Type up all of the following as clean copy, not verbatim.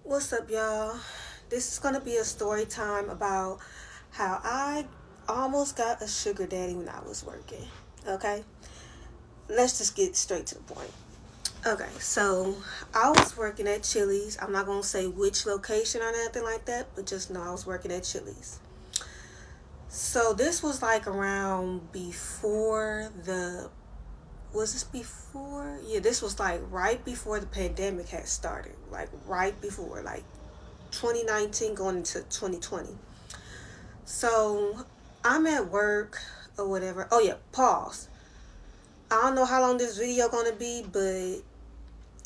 What's up, y'all? This is gonna be a story time about how I almost got a sugar daddy when I was working. Okay, let's just get straight to the point. Okay, so I was working at Chili's. I'm not gonna say which location or nothing like that, but just know I was working at Chili's. So this was like around before the was this before? Yeah, this was like right before the pandemic had started. Like right before, like 2019 going into 2020. So I'm at work or whatever. Oh yeah, pause. I don't know how long this video gonna be, but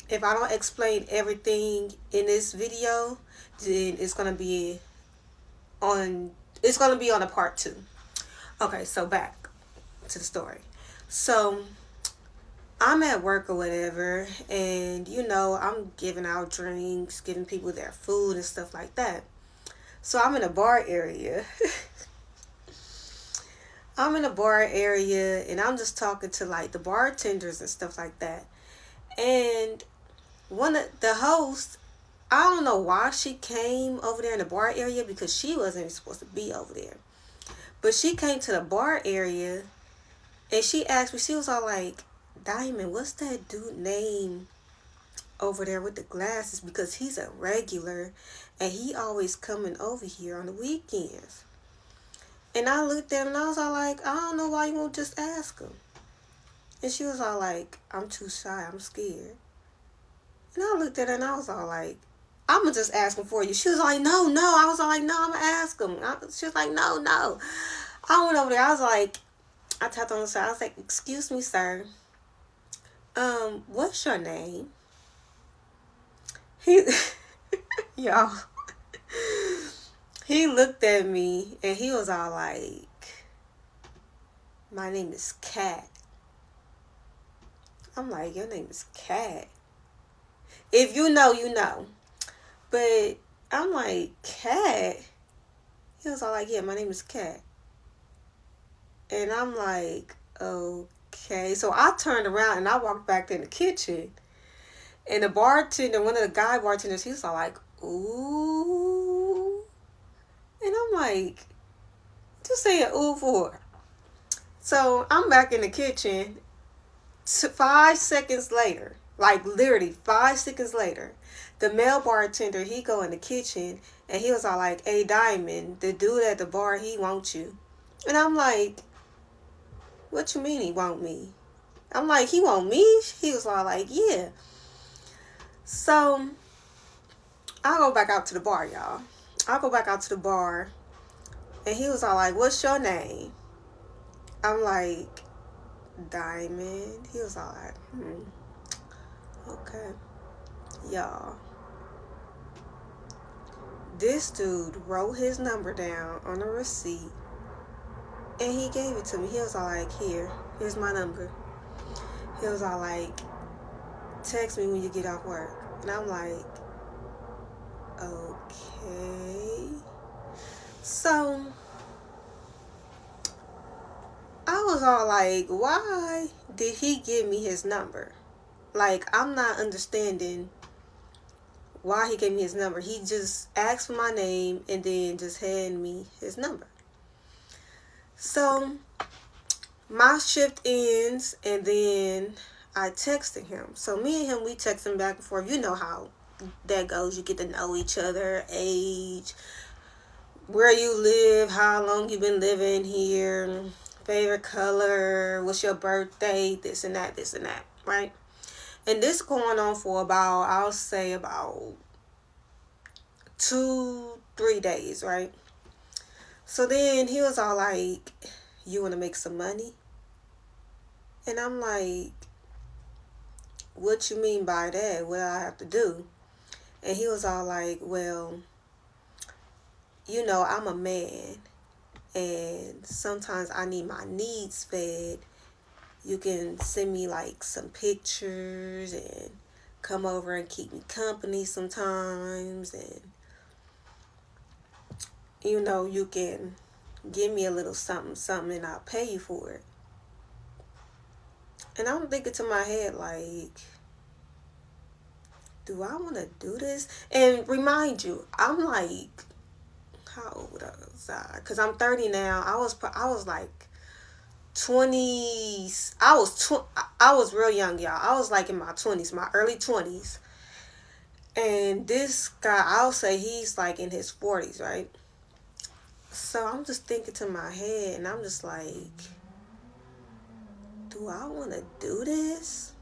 if I don't explain everything in this video, then on it's gonna be on a part two. Okay, so back to the story. So I'm at work or whatever, and I'm giving out drinks, giving people their food and stuff like that. So I'm in a bar area. I'm in a bar area and I'm just talking to like the bartenders and stuff like that. And one of the hosts, I don't know why she came over there in the bar area because she wasn't even supposed to be over there. But she came to the bar area and she asked me, she was all like, Diamond, what's that dude name over there with the glasses? Because he's a regular and he always coming over here on the weekends. And I looked at him and I was all like, I don't know why you won't just ask him. And she was all like, I'm too shy, I'm scared. And I looked at her and I was all like, I'm going to just ask him for you. She was like, no, no. I was all like, no, I'm going to ask him. She was like, no, no. I went over there. I was like, I tapped on the side. I was like, excuse me, sir. What's your name? He, y'all, he looked at me and he was all like, my name is Cat. I'm like, your name is Cat. If you know, you know. But I'm like, Cat? He was all like, yeah, my name is Cat. And I'm like, okay. So I turned around and I walked back in the kitchen. And the bartender, one of the guy bartenders, he was all like, ooh. And I'm like, just saying ooh for. So I'm back in the kitchen 5 seconds later, like literally 5 seconds later, the male bartender, he go in the kitchen and he was all like, hey Diamond, the dude at the bar, he wants you. And I'm like, what you mean he want me? I'm like, he want me? He was all like, yeah. So I go back out to the bar, y'all. I go back out to the bar and he was all like, what's your name? I'm like, Diamond. He was all like, okay. Y'all, this dude wrote his number down on a receipt and he gave it to me. He was all like, here's my number. He was all like, text me when you get off work. And I'm like, okay. So I was all like, why did he give me his number? Like, I'm not understanding why he gave me his number. He just asked for my name and then just handed me his number. So my shift ends and then I texted him. So me and him, we texting back and forth. You know how that goes. You get to know each other, age, where you live, how long you been living here, favorite color, what's your birthday, this and that, right? And this going on for about, I'll say about 2-3 days, right? So then he was all like, you want to make some money? And I'm like, what you mean by that? What do I have to do? And he was all like, well, I'm a man and sometimes I need my needs fed. You can send me like some pictures and come over and keep me company sometimes, and you can give me a little something and I'll pay you for it. And I'm thinking to my head like, do I want to do this? And remind you, I'm like, how old was I? Because I'm 30 now. I was like 20s. I was real young, y'all. I was like in my 20s, my early 20s. And this guy, I'll say he's like in his 40s, right? So I'm just thinking to my head, and I'm just like, do I want to do this?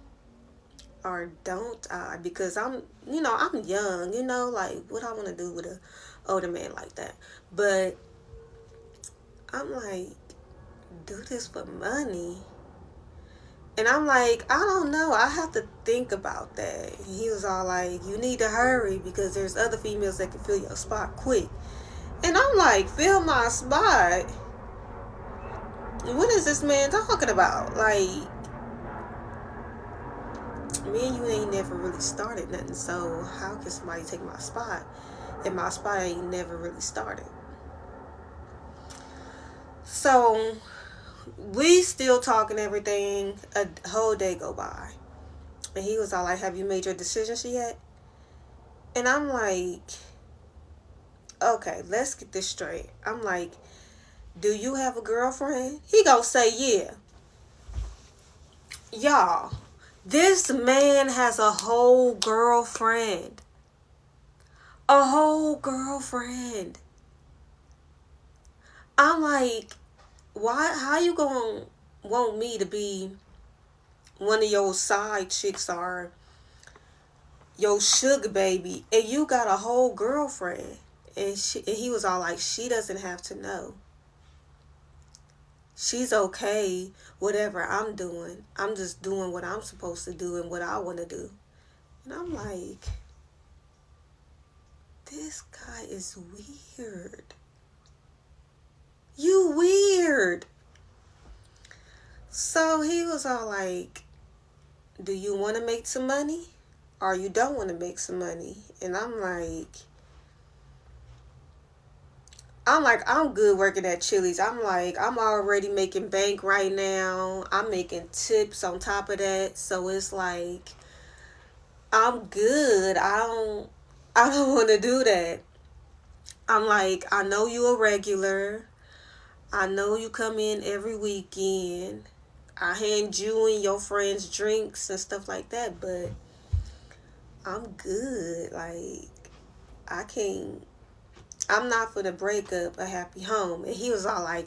Or don't I? Because I'm young, like what I want to do with a older man like that. But I'm like, do this for money? And I'm like, I don't know. I have to think about that. And he was all like, you need to hurry because there's other females that can fill your spot quick. And I'm like, fill my spot? What is this man talking about? Like, me and you ain't never really started nothing. So how can somebody take my spot? And my spot ain't never really started. So we still talking everything. A whole day go by. And he was all like, have you made your decisions yet? And I'm like, okay, let's get this straight. I'm like, do you have a girlfriend? He gonna say yeah. Y'all, this man has a whole girlfriend. A whole girlfriend. I'm like, why? How you gonna want me to be one of your side chicks or your sugar baby, and you got a whole girlfriend? And he was all like, she doesn't have to know. She's okay, whatever I'm doing. I'm just doing what I'm supposed to do and what I want to do. And I'm like, this guy is weird. You weird. So he was all like, do you want to make some money or you don't want to make some money? And I'm good working at Chili's. I'm like, I'm already making bank right now. I'm making tips on top of that. So it's like, I'm good. I don't want to do that. I'm like, I know you a regular. I know you come in every weekend. I hand you and your friends drinks and stuff like that, but I'm good. Like, I can't, I'm not for the break up a happy home. And he was all like,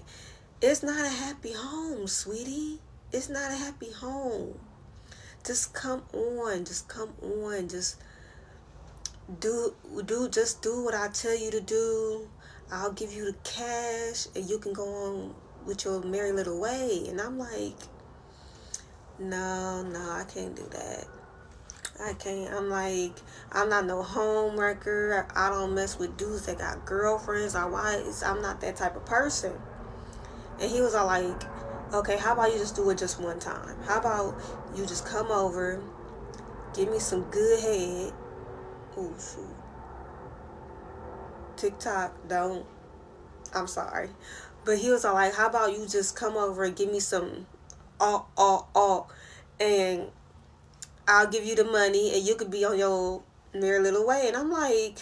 it's not a happy home, sweetie. It's not a happy home. Just come on. Just come on. Just do what I tell you to do. I'll give you the cash and you can go on with your merry little way. And I'm like, no, I can't do that. I can't. I'm like, I'm not no home wrecker. I don't mess with dudes that got girlfriends or wives. I'm not that type of person. And he was all like, okay, how about you just do it just one time? How about you just come over, give me some good head. Oh, shoot. TikTok, don't. I'm sorry. But he was all like, how about you just come over and give me some and I'll give you the money and you could be on your merry little way. And I'm like,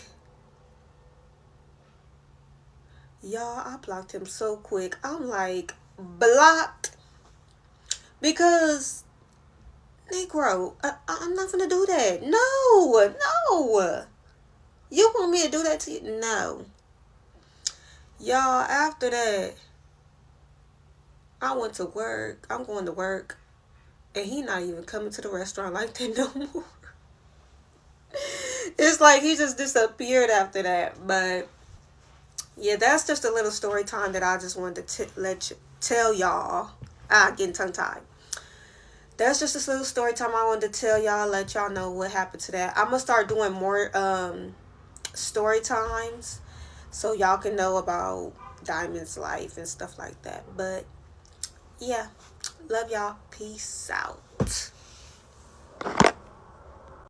y'all, I blocked him so quick. I'm like, blocked. Because, Negro, I'm not gonna do that. No. You want me to do that to you? No. Y'all, after that, I went to work. I'm going to work. And he not even coming to the restaurant like that no more. It's like he just disappeared after that. But yeah, that's just a little story time that I just wanted to tell y'all. Getting tongue tied. That's just a little story time I wanted to tell y'all, let y'all know what happened to that. I'm gonna start doing more story times so y'all can know about Diamond's life and stuff like that. But yeah, love y'all. Peace out.